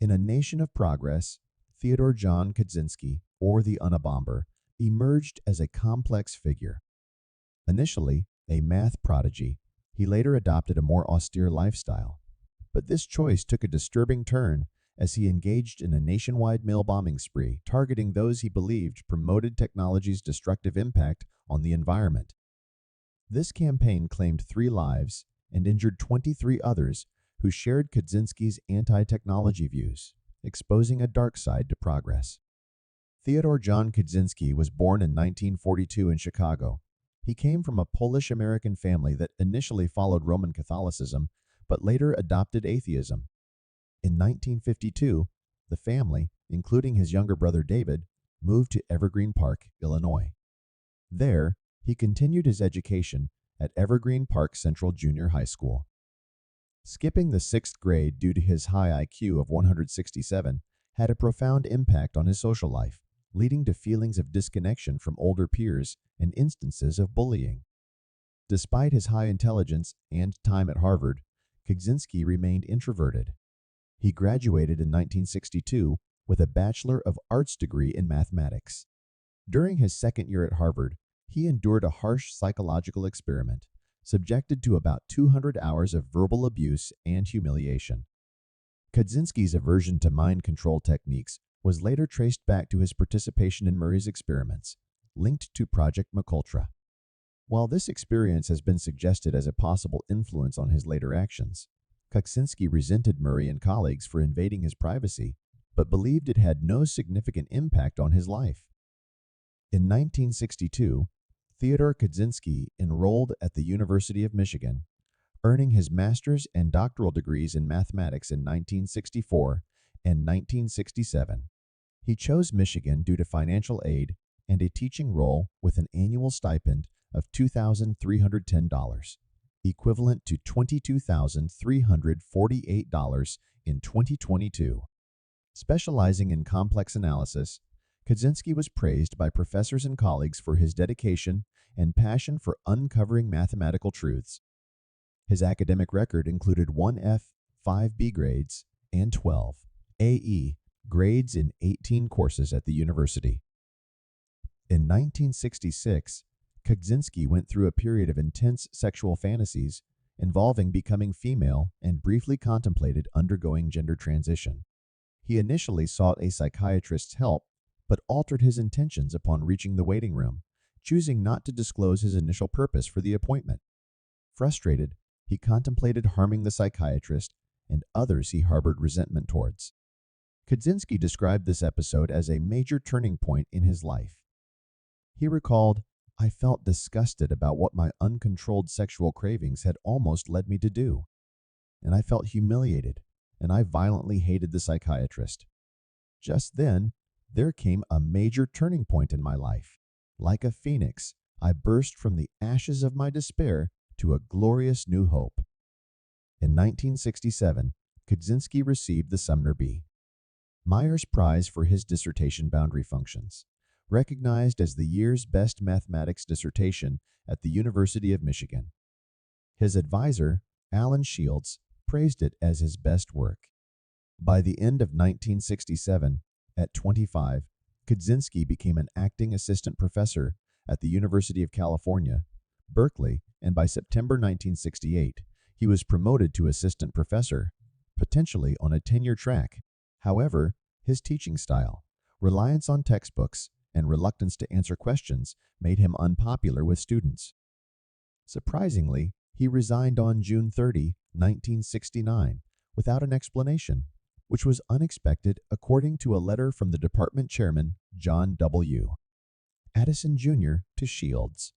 In A Nation of Progress, Theodore John Kaczynski, or the Unabomber, emerged as a complex figure. Initially a math prodigy, he later adopted a more austere lifestyle. But this choice took a disturbing turn as he engaged in a nationwide mail bombing spree, targeting those he believed promoted technology's destructive impact on the environment. This campaign claimed 3 lives and injured 23 others who shared Kaczynski's anti-technology views, exposing a dark side to progress. Theodore John Kaczynski was born in 1942 in Chicago. He came from a Polish-American family that initially followed Roman Catholicism, but later adopted atheism. In 1952, the family, including his younger brother David, moved to Evergreen Park, Illinois. There, he continued his education at Evergreen Park Central Junior High School. Skipping the 6th grade due to his high IQ of 167 had a profound impact on his social life, leading to feelings of disconnection from older peers and instances of bullying. Despite his high intelligence and time at Harvard, Kaczynski remained introverted. He graduated in 1962 with a Bachelor of Arts degree in mathematics. During his 2nd year at Harvard, he endured a harsh psychological experiment, subjected to about 200 hours of verbal abuse and humiliation. Kaczynski's aversion to mind control techniques was later traced back to his participation in Murray's experiments, linked to Project McUltra. While this experience has been suggested as a possible influence on his later actions, Kaczynski resented Murray and colleagues for invading his privacy, but believed it had no significant impact on his life. In 1962, Theodore Kaczynski enrolled at the University of Michigan, earning his master's and doctoral degrees in mathematics in 1964 and 1967. He chose Michigan due to financial aid and a teaching role with an annual stipend of $2,310, equivalent to $22,348 in 2022. Specializing in complex analysis, Kaczynski was praised by professors and colleagues for his dedication and passion for uncovering mathematical truths. His academic record included 1 F, 5 B grades, and 12 AE grades in 18 courses at the university. In 1966, Kaczynski went through a period of intense sexual fantasies involving becoming female and briefly contemplated undergoing gender transition. He initially sought a psychiatrist's help, but altered his intentions upon reaching the waiting room, choosing not to disclose his initial purpose for the appointment. Frustrated, he contemplated harming the psychiatrist and others he harbored resentment towards. Kaczynski described this episode as a major turning point in his life. He recalled, "I felt disgusted about what my uncontrolled sexual cravings had almost led me to do, and I felt humiliated, and I violently hated the psychiatrist. Just then, there came a major turning point in my life. Like a phoenix, I burst from the ashes of my despair to a glorious new hope." In 1967, Kaczynski received the Sumner B. Myers Prize for his dissertation boundary functions, recognized as the year's best mathematics dissertation at the University of Michigan. His advisor, Alan Shields, praised it as his best work. By the end of 1967, at 25, Kaczynski became an acting assistant professor at the University of California, Berkeley, and by September 1968, he was promoted to assistant professor, potentially on a tenure track. However, his teaching style, reliance on textbooks, and reluctance to answer questions made him unpopular with students. Surprisingly, he resigned on June 30, 1969, without an explanation, which was unexpected according to a letter from the department chairman, John W. Addison Jr. to Shields.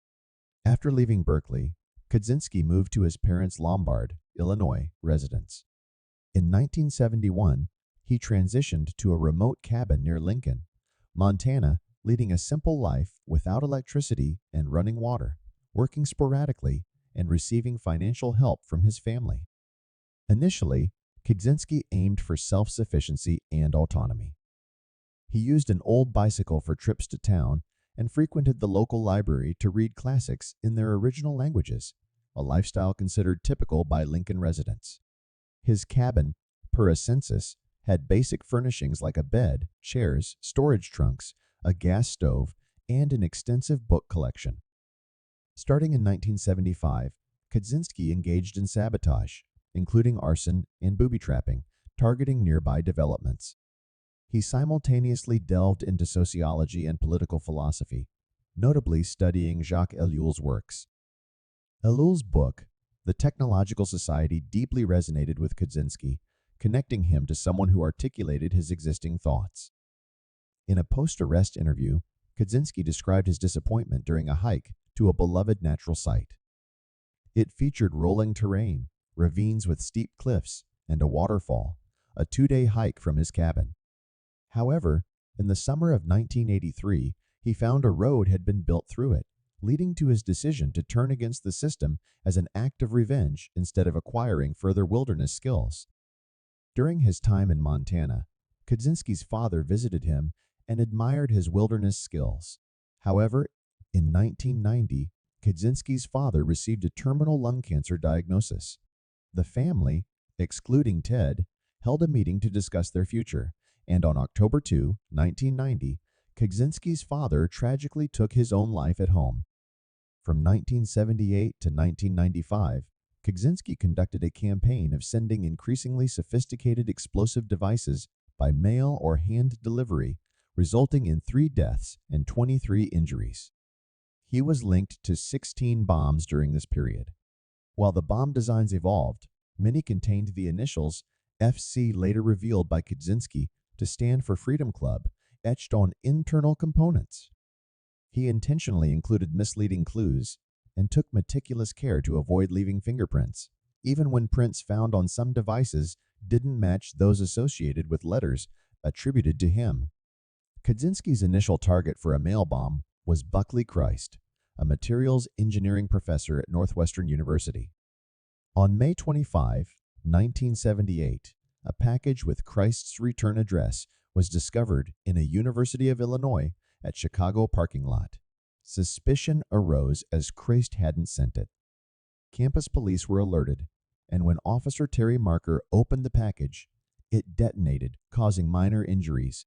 After leaving Berkeley, Kaczynski moved to his parents' Lombard, Illinois, residence. In 1971, he transitioned to a remote cabin near Lincoln, Montana, leading a simple life without electricity and running water, working sporadically and receiving financial help from his family. Initially, Kaczynski aimed for self-sufficiency and autonomy. He used an old bicycle for trips to town and frequented the local library to read classics in their original languages, a lifestyle considered typical by Lincoln residents. His cabin, per a census, had basic furnishings like a bed, chairs, storage trunks, a gas stove, and an extensive book collection. Starting in 1975, Kaczynski engaged in sabotage, including arson and booby-trapping, targeting nearby developments. He simultaneously delved into sociology and political philosophy, notably studying Jacques Ellul's works. Ellul's book, The Technological Society, deeply resonated with Kaczynski, connecting him to someone who articulated his existing thoughts. In a post-arrest interview, Kaczynski described his disappointment during a hike to a beloved natural site. It featured rolling terrain, ravines with steep cliffs, and a waterfall, a 2-day hike from his cabin. However, in the summer of 1983, he found a road had been built through it, leading to his decision to turn against the system as an act of revenge instead of acquiring further wilderness skills. During his time in Montana, Kaczynski's father visited him and admired his wilderness skills. However, in 1990, Kaczynski's father received a terminal lung cancer diagnosis. The family, excluding Ted, held a meeting to discuss their future, and on October 2, 1990, Kaczynski's father tragically took his own life at home. From 1978 to 1995, Kaczynski conducted a campaign of sending increasingly sophisticated explosive devices by mail or hand delivery, resulting in 3 deaths and 23 injuries. He was linked to 16 bombs during this period. While the bomb designs evolved, many contained the initials FC, later revealed by Kaczynski to stand for Freedom Club, etched on internal components. He intentionally included misleading clues and took meticulous care to avoid leaving fingerprints, even when prints found on some devices didn't match those associated with letters attributed to him. Kaczynski's initial target for a mail bomb was Buckley Christ, a materials engineering professor at Northwestern University. On May 25, 1978, a package with Christ's return address was discovered in a University of Illinois at Chicago parking lot. Suspicion arose as Christ hadn't sent it. Campus police were alerted, and when Officer Terry Marker opened the package, it detonated, causing minor injuries.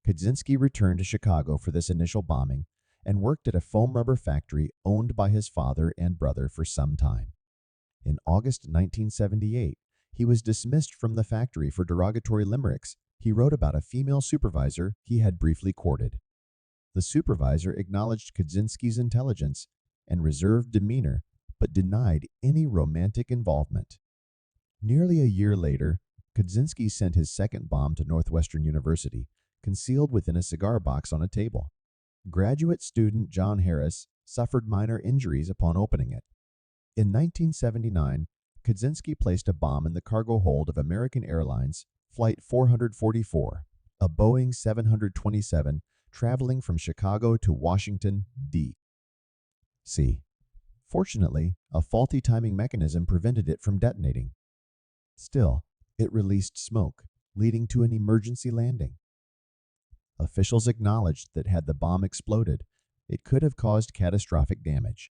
Kaczynski returned to Chicago for this initial bombing and worked at a foam rubber factory owned by his father and brother for some time. In August 1978, he was dismissed from the factory for derogatory limericks he wrote about a female supervisor he had briefly courted. The supervisor acknowledged Kaczynski's intelligence and reserved demeanor, but denied any romantic involvement. Nearly a year later, Kaczynski sent his second bomb to Northwestern University, concealed within a cigar box on a table. Graduate student John Harris suffered minor injuries upon opening it. In 1979, Kaczynski placed a bomb in the cargo hold of American Airlines Flight 444, a Boeing 727 traveling from Chicago to Washington, D.C. Fortunately, a faulty timing mechanism prevented it from detonating. Still, it released smoke, leading to an emergency landing. Officials acknowledged that had the bomb exploded, it could have caused catastrophic damage.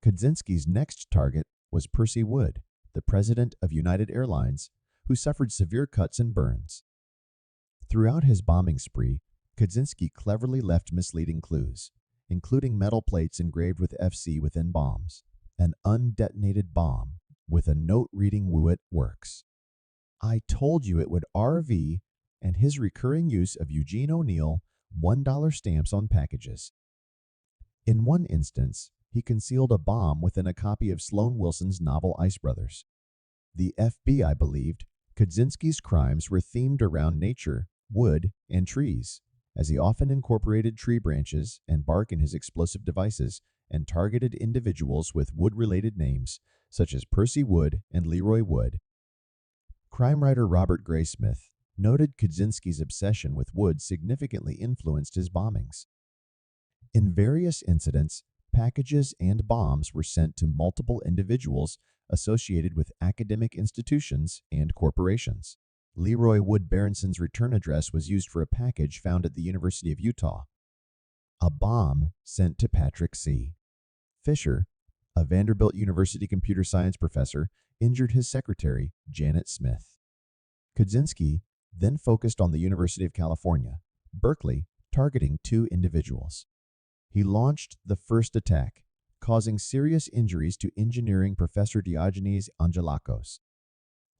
Kaczynski's next target was Percy Wood, the president of United Airlines, who suffered severe cuts and burns. Throughout his bombing spree, Kaczynski cleverly left misleading clues, including metal plates engraved with FC within bombs, an undetonated bomb with a note reading "It works. I told you it would RV," and his recurring use of Eugene O'Neill $1 stamps on packages. In one instance, he concealed a bomb within a copy of Sloan Wilson's novel Ice Brothers. The FBI believed Kaczynski's crimes were themed around nature, wood, and trees, as he often incorporated tree branches and bark in his explosive devices and targeted individuals with wood-related names such as Percy Wood and Leroy Wood. Crime writer Robert Graysmith noted Kaczynski's obsession with wood significantly influenced his bombings. In various incidents, packages and bombs were sent to multiple individuals associated with academic institutions and corporations. Leroy Wood Berenson's return address was used for a package found at the University of Utah. A bomb sent to Patrick C. Fisher, a Vanderbilt University computer science professor, injured his secretary, Janet Smith. Kaczynski then focused on the University of California, Berkeley, targeting 2 individuals. He launched the first attack, causing serious injuries to engineering professor Diogenes Angelakos.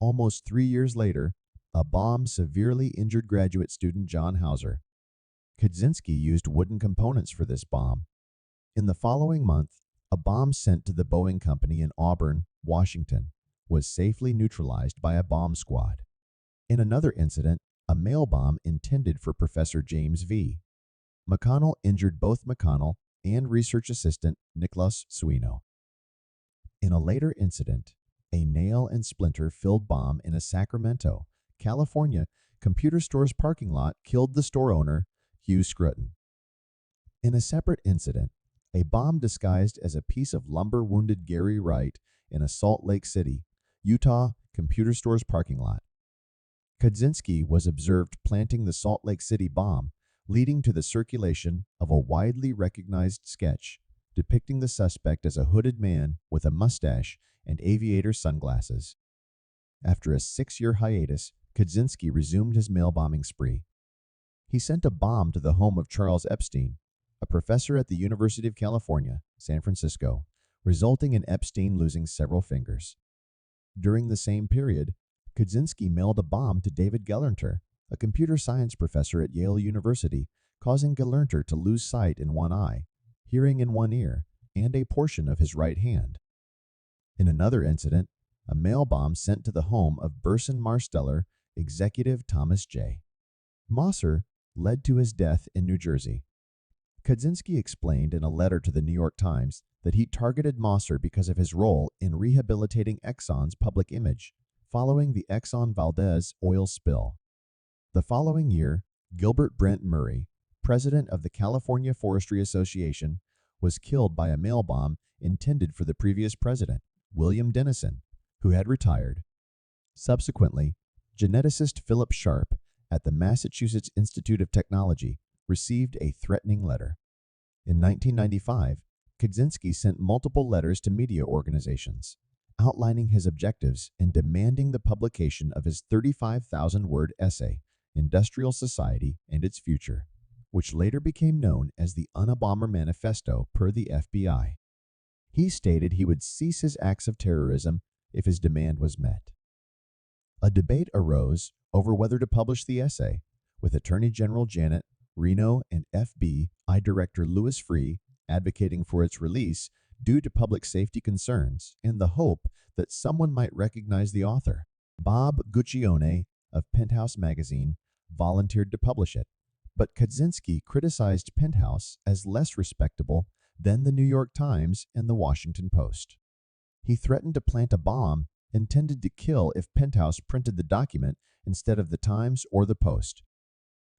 Almost 3 years later, a bomb severely injured graduate student John Hauser. Kaczynski used wooden components for this bomb. In the following month, a bomb sent to the Boeing Company in Auburn, Washington, was safely neutralized by a bomb squad. In another incident, a mail bomb intended for Professor James V. McConnell injured both McConnell and research assistant Nicholas Suino. In a later incident, a nail and splinter-filled bomb in a Sacramento, California, computer store's parking lot killed the store owner, Hugh Scruton. In a separate incident, a bomb disguised as a piece of lumber wounded Gary Wright in a Salt Lake City, Utah, computer store's parking lot. Kaczynski was observed planting the Salt Lake City bomb, leading to the circulation of a widely recognized sketch depicting the suspect as a hooded man with a mustache and aviator sunglasses. After a 6-year hiatus, Kaczynski resumed his mail bombing spree. He sent a bomb to the home of Charles Epstein, a professor at the University of California, San Francisco, resulting in Epstein losing several fingers. During the same period, Kaczynski mailed a bomb to David Gelernter, a computer science professor at Yale University, causing Gelernter to lose sight in one eye, hearing in one ear, and a portion of his right hand. In another incident, a mail bomb sent to the home of Burson Marsteller executive Thomas J. Mosser led to his death in New Jersey. Kaczynski explained in a letter to the New York Times that he targeted Mosser because of his role in rehabilitating Exxon's public image following the Exxon Valdez oil spill. The following year, Gilbert Brent Murray, president of the California Forestry Association, was killed by a mail bomb intended for the previous president, William Dennison, who had retired. Subsequently, geneticist Philip Sharp at the Massachusetts Institute of Technology received a threatening letter. In 1995, Kaczynski sent multiple letters to media organizations, outlining his objectives and demanding the publication of his 35,000-word essay, Industrial Society and Its Future, which later became known as the Unabomber Manifesto per the FBI. He stated he would cease his acts of terrorism if his demand was met. A debate arose over whether to publish the essay, with Attorney General Janet Reno and FBI Director Louis Freeh advocating for its release due to public safety concerns and the hope that someone might recognize the author. Bob Guccione of Penthouse magazine volunteered to publish it, but Kaczynski criticized Penthouse as less respectable than the New York Times and the Washington Post. He threatened to plant a bomb intended to kill if Penthouse printed the document instead of the Times or the Post.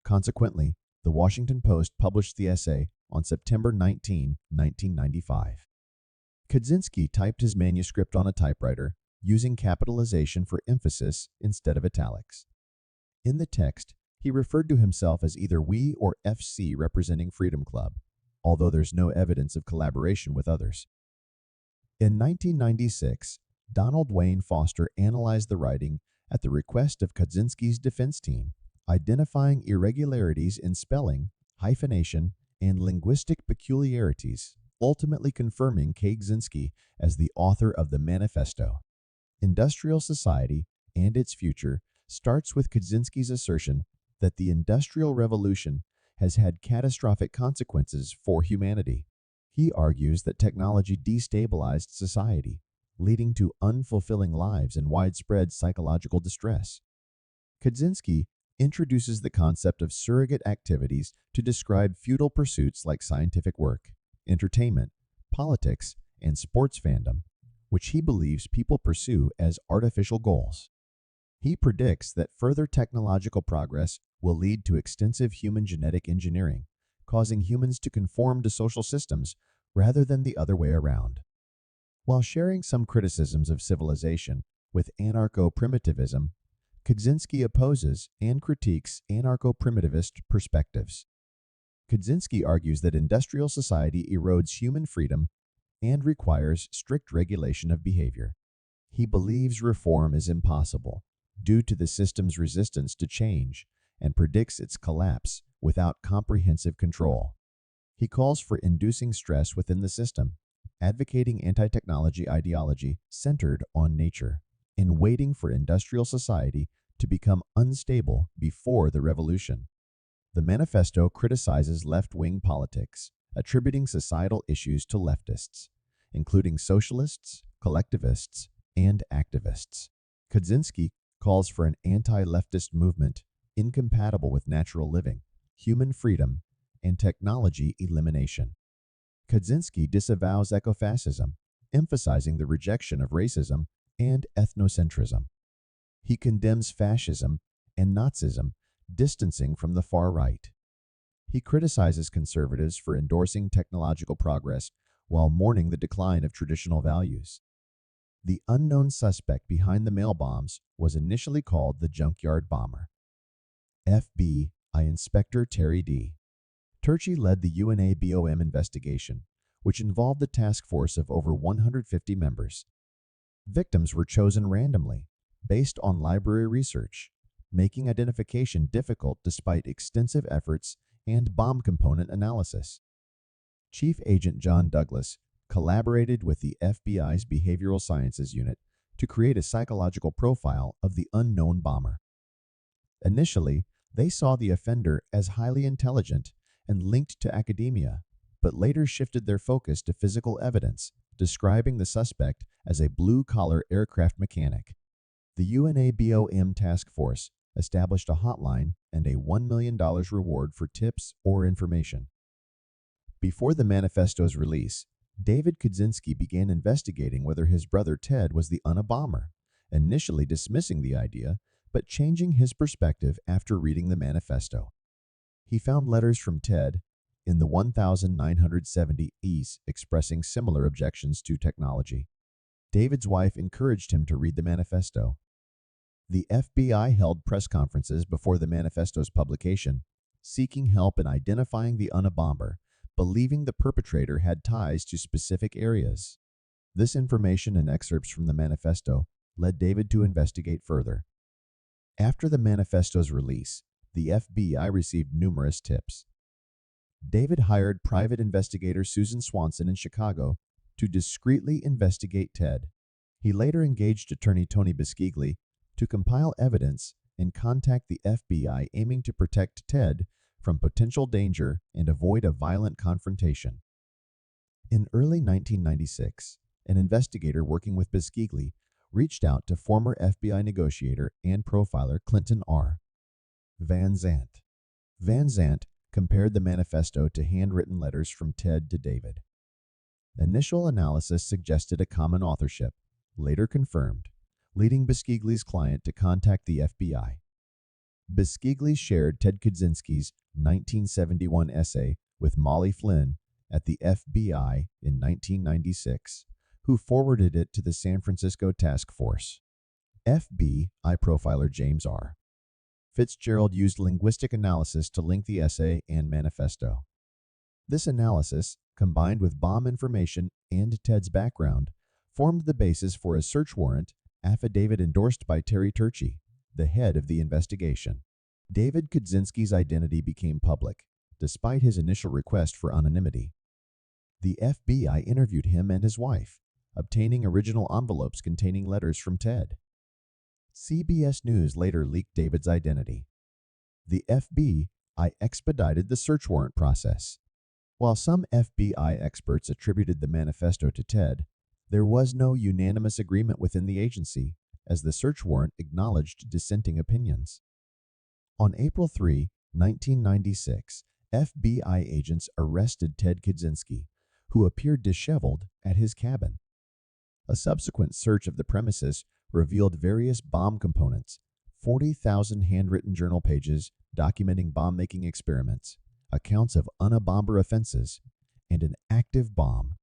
Consequently, the Washington Post published the essay on September 19, 1995. Kaczynski typed his manuscript on a typewriter, using capitalization for emphasis instead of italics. In the text, he referred to himself as either we or FC representing Freedom Club, although there's no evidence of collaboration with others. In 1996, Donald Wayne Foster analyzed the writing at the request of Kaczynski's defense team, identifying irregularities in spelling, hyphenation, and linguistic peculiarities, ultimately confirming Kaczynski as the author of the manifesto. Industrial Society and Its Future starts with Kaczynski's assertion that the Industrial Revolution has had catastrophic consequences for humanity. He argues that technology destabilized society, leading to unfulfilling lives and widespread psychological distress. Kaczynski introduces the concept of surrogate activities to describe futile pursuits like scientific work, entertainment, politics, and sports fandom, which he believes people pursue as artificial goals. He predicts that further technological progress will lead to extensive human genetic engineering, causing humans to conform to social systems rather than the other way around. While sharing some criticisms of civilization with anarcho-primitivism, Kaczynski opposes and critiques anarcho-primitivist perspectives. Kaczynski argues that industrial society erodes human freedom and requires strict regulation of behavior. He believes reform is impossible due to the system's resistance to change and predicts its collapse without comprehensive control. He calls for inducing stress within the system, advocating anti-technology ideology centered on nature, and waiting for industrial society to become unstable before the revolution. The manifesto criticizes left-wing politics, attributing societal issues to leftists, including socialists, collectivists, and activists. Kaczynski calls for an anti-leftist movement incompatible with natural living, human freedom, and technology elimination. Kaczynski disavows ecofascism, emphasizing the rejection of racism and ethnocentrism. He condemns fascism and Nazism, distancing from the far right. He criticizes conservatives for endorsing technological progress while mourning the decline of traditional values. The unknown suspect behind the mail bombs was initially called the Junkyard Bomber. FBI Inspector Terry D. Turchi led the Unabomber investigation, which involved a task force of over 150 members. Victims were chosen randomly, based on library research, making identification difficult despite extensive efforts and bomb component analysis. Chief Agent John Douglas collaborated with the FBI's Behavioral Sciences Unit to create a psychological profile of the unknown bomber. Initially, they saw the offender as highly intelligent and linked to academia, but later shifted their focus to physical evidence, describing the suspect as a blue-collar aircraft mechanic. The Unabomber task force established a hotline and a $1 million reward for tips or information. Before the manifesto's release, David Kaczynski began investigating whether his brother Ted was the Unabomber, initially dismissing the idea, but changing his perspective after reading the manifesto. He found letters from Ted in the 1970 expressing similar objections to technology. David's wife encouraged him to read the manifesto. The FBI held press conferences before the manifesto's publication, seeking help in identifying the Unabomber, believing the perpetrator had ties to specific areas. This information and excerpts from the manifesto led David to investigate further. After the manifesto's release, the FBI received numerous tips. David hired private investigator Susan Swanson in Chicago to discreetly investigate Ted. He later engaged attorney Tony Biscigli to compile evidence and contact the FBI, aiming to protect Ted from potential danger and avoid a violent confrontation. In early 1996, an investigator working with Biscigli reached out to former FBI negotiator and profiler Clinton R. Van Zandt. Van Zandt compared the manifesto to handwritten letters from Ted to David. Initial analysis suggested a common authorship, later confirmed, leading Biscigli's client to contact the FBI. Biscigli shared Ted Kaczynski's 1971 essay with Molly Flynn at the FBI in 1996, who forwarded it to the San Francisco Task Force. FBI profiler James R. Fitzgerald used linguistic analysis to link the essay and manifesto. This analysis, combined with bomb information and Ted's background, formed the basis for a search warrant affidavit endorsed by Terry Turchi, the head of the investigation. David Kaczynski's identity became public, despite his initial request for anonymity. The FBI interviewed him and his wife, obtaining original envelopes containing letters from Ted. CBS News later leaked David's identity. The FBI expedited the search warrant process. While some FBI experts attributed the manifesto to Ted, there was no unanimous agreement within the agency, as the search warrant acknowledged dissenting opinions. On April 3, 1996, FBI agents arrested Ted Kaczynski, who appeared disheveled at his cabin. A subsequent search of the premises revealed various bomb components, 40,000 handwritten journal pages documenting bomb-making experiments, accounts of Unabomber offenses, and an active bomb.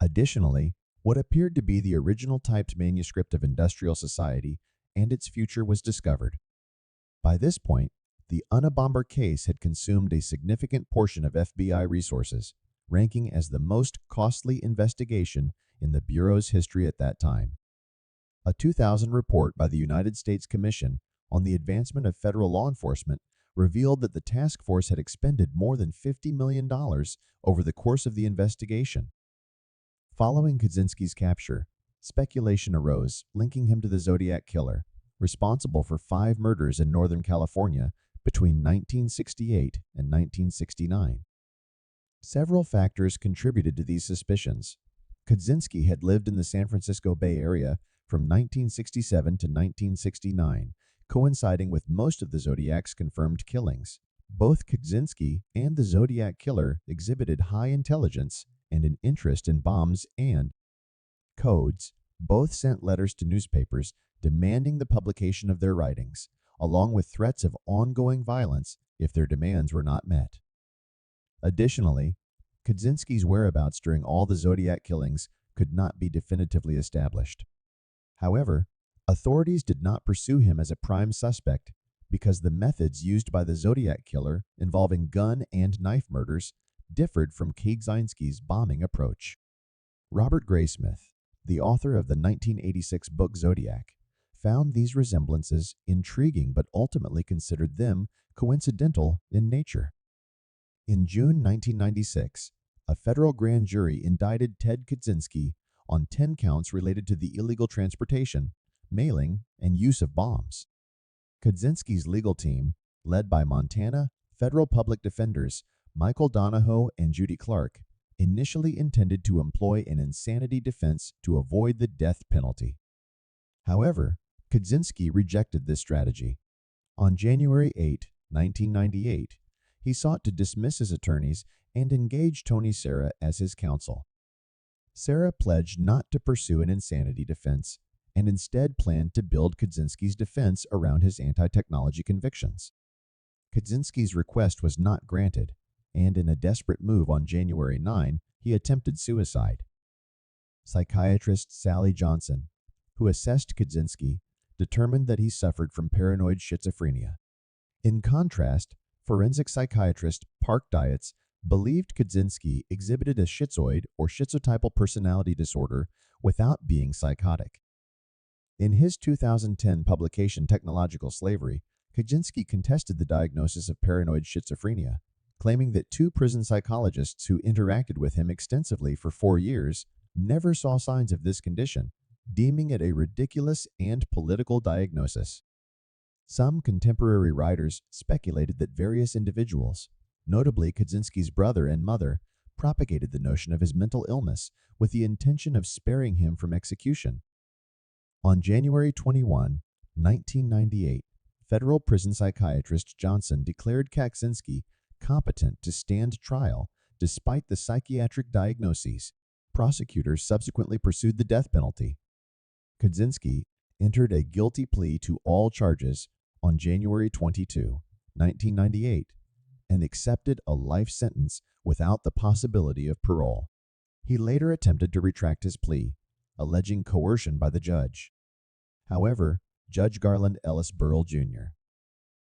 Additionally, what appeared to be the original typed manuscript of Industrial Society and its future was discovered. By this point, the Unabomber case had consumed a significant portion of FBI resources, ranking as the most costly investigation in the Bureau's history at that time. A 2000 report by the United States Commission on the Advancement of Federal Law Enforcement revealed that the task force had expended more than $50 million over the course of the investigation. Following Kaczynski's capture, speculation arose linking him to the Zodiac Killer, responsible for 5 murders in Northern California between 1968 and 1969. Several factors contributed to these suspicions. Kaczynski had lived in the San Francisco Bay Area from 1967 to 1969, coinciding with most of the Zodiac's confirmed killings. Both Kaczynski and the Zodiac Killer exhibited high intelligence and an interest in bombs and codes. Both sent letters to newspapers demanding the publication of their writings, along with threats of ongoing violence if their demands were not met. Additionally, Kaczynski's whereabouts during all the Zodiac killings could not be definitively established. However, authorities did not pursue him as a prime suspect because the methods used by the Zodiac Killer involving gun and knife murders differed from Kaczynski's bombing approach. Robert Graysmith, the author of the 1986 book Zodiac, found these resemblances intriguing but ultimately considered them coincidental in nature. In June 1996, a federal grand jury indicted Ted Kaczynski on 10 counts related to the illegal transportation, mailing, and use of bombs. Kaczynski's legal team, led by Montana federal public defenders Michael Donahoe and Judy Clark, initially intended to employ an insanity defense to avoid the death penalty. However, Kaczynski rejected this strategy. On January 8, 1998, he sought to dismiss his attorneys and engage Tony Serra as his counsel. Serra pledged not to pursue an insanity defense and instead planned to build Kaczynski's defense around his anti-technology convictions. Kaczynski's request was not granted, and in a desperate move on January 9, he attempted suicide. Psychiatrist Sally Johnson, who assessed Kaczynski, determined that he suffered from paranoid schizophrenia. In contrast, forensic psychiatrist Park Dietz believed Kaczynski exhibited a schizoid or schizotypal personality disorder without being psychotic. In his 2010 publication Technological Slavery, Kaczynski contested the diagnosis of paranoid schizophrenia, claiming that 2 prison psychologists who interacted with him extensively for 4 years never saw signs of this condition, deeming it a ridiculous and political diagnosis. Some contemporary writers speculated that various individuals, notably Kaczynski's brother and mother, propagated the notion of his mental illness with the intention of sparing him from execution. On January 21, 1998, federal prison psychiatrist Johnson declared Kaczynski competent to stand trial despite the psychiatric diagnoses. Prosecutors subsequently pursued the death penalty. Kaczynski entered a guilty plea to all charges on January 22, 1998, and accepted a life sentence without the possibility of parole. He later attempted to retract his plea, alleging coercion by the judge. However, Judge Garland Ellis Burrell, Jr.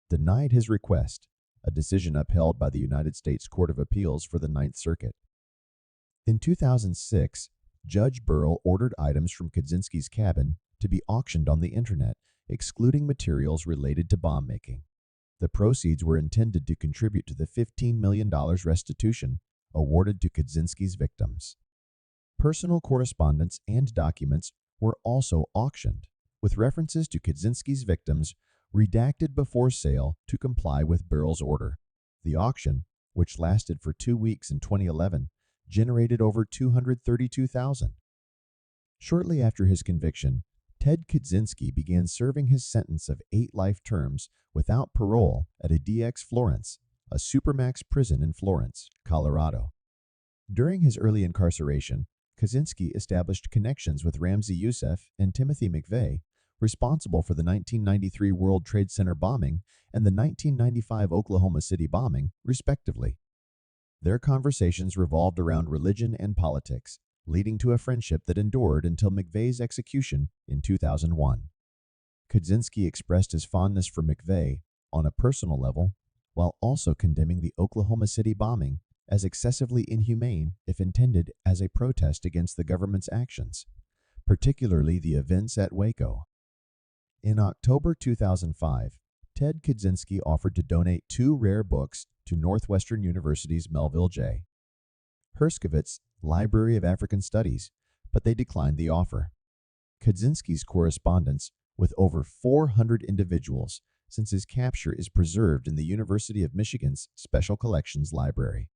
denied his request, a decision upheld by the United States Court of Appeals for the Ninth Circuit. In 2006, Judge Burrell ordered items from Kaczynski's cabin to be auctioned on the internet, excluding materials related to bomb making. The proceeds were intended to contribute to the $15 million restitution awarded to Kaczynski's victims. Personal correspondence and documents were also auctioned, with references to Kaczynski's victims redacted before sale to comply with Burrell's order. The auction, which lasted for 2 weeks in 2011, generated over $232,000. Shortly after his conviction, Ted Kaczynski began serving his sentence of 8 life terms without parole at a DX Florence, a supermax prison in Florence, Colorado. During his early incarceration, Kaczynski established connections with Ramzi Youssef and Timothy McVeigh, responsible for the 1993 World Trade Center bombing and the 1995 Oklahoma City bombing, respectively. Their conversations revolved around religion and politics, leading to a friendship that endured until McVeigh's execution in 2001. Kaczynski expressed his fondness for McVeigh on a personal level, while also condemning the Oklahoma City bombing as excessively inhumane if intended as a protest against the government's actions. particularly the events at Waco. In October 2005, Ted Kaczynski offered to donate 2 rare books to Northwestern University's Melville J. Herskovitz Library of African Studies, but they declined the offer. Kaczynski's correspondence with over 400 individuals since his capture is preserved in the University of Michigan's Special Collections Library.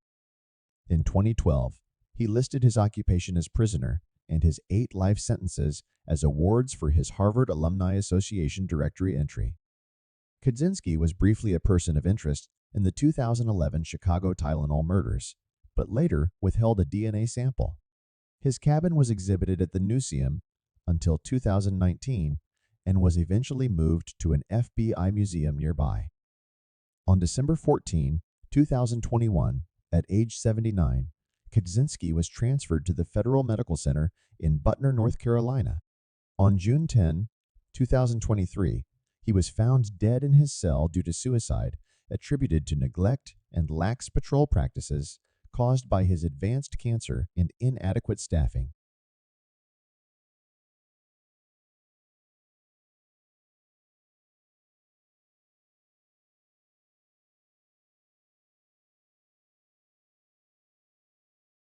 In 2012, he listed his occupation as prisoner and his 8 life sentences as awards for his Harvard Alumni Association directory entry. Kaczynski was briefly a person of interest in the 2011 Chicago Tylenol murders, but later withheld a DNA sample. His cabin was exhibited at the Museum until 2019 and was eventually moved to an FBI museum nearby. On December 14, 2021, at age 79, Kaczynski was transferred to the Federal Medical Center in Butner, North Carolina. On June 10, 2023, he was found dead in his cell due to suicide, attributed to neglect and lax patrol practices caused by his advanced cancer and inadequate staffing.